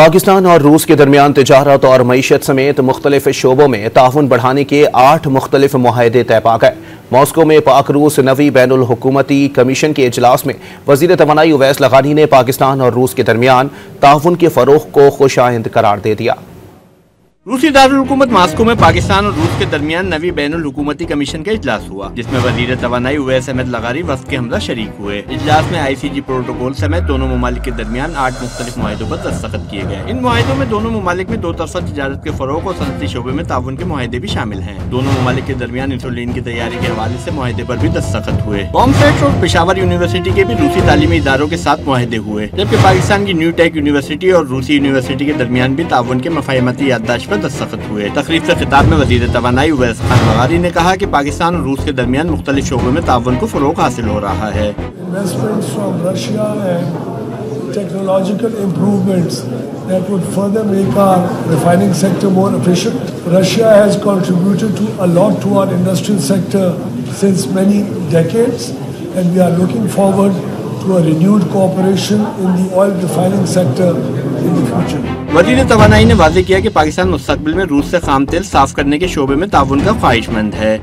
پاکستان اور روس کے درمیان تجارت اور معیشت سمیت مختلف شعبوں میں تعاون بڑھانے کے 8 مختلف معاہدے طے پا گئے۔ ماسکو میں پاک روس نویں بین الحکومتی کمیشن کے اجلاس میں وزیر توانائی اویس لغانی نے پاکستان اور روس کے درمیان تعاون کے فروغ کو خوش آئند قرار دے دیا۔ روسی دارالحکومت ماسکو میں پاکستان اور روس کے درمیان نویں بین الحکومتی کمیشن کا اجلاس ہوا، جس میں وزیر توانائی اویس احمد لغاری وفد کے ہمراہ شریک ہوئے۔ اجلاس میں ICG پروٹوکول سمیت دونوں ممالک کے درمیان 8 مختلف معاہدوں پر دستخط کیے گئے۔ ان معاہدوں میں دونوں ممالک میں دو طرفہ تجارت کے فروغ اور صنعتی شعبے میں تعاون کے معاہدے بھی شامل ہیں۔ دونوں ممالک کے درمیان انسولین کی تیاری کے حوالے سے معاہدے پر بھی دستخط ہوئے۔ بام سیٹ اور پشاور یونیورسٹی کے بھی روسی تعلیمی اداروں کے ساتھ معاہدے ہوئے، جبکہ پاکستان کی نیو ٹیک یونیورسٹی اور روسی یونیورسٹی کے درمیان بھی تعاون کے مفاہمتی یادداشت پر دستخط ہوئے۔ تقریب سے خطاب میں وزیر توانائی اویس خان لغاری نے کہا کہ پاکستان اور روس کے درمیان مختلف شعبوں میں تعاون کو فروغ حاصل ہو رہا ہے۔ Technological improvements that would further make our refining sector more efficient. Russia has contributed to a lot to our industrial sector since many decades, and we are looking forward to a renewed cooperation in the oil refining sector in the future. وزیر توانائی نے واضح کیا کہ پاکستان مستقبل میں روس سے خام تیل صاف کرنے کے شعبے میں تعاون کا خواہش مند ہے۔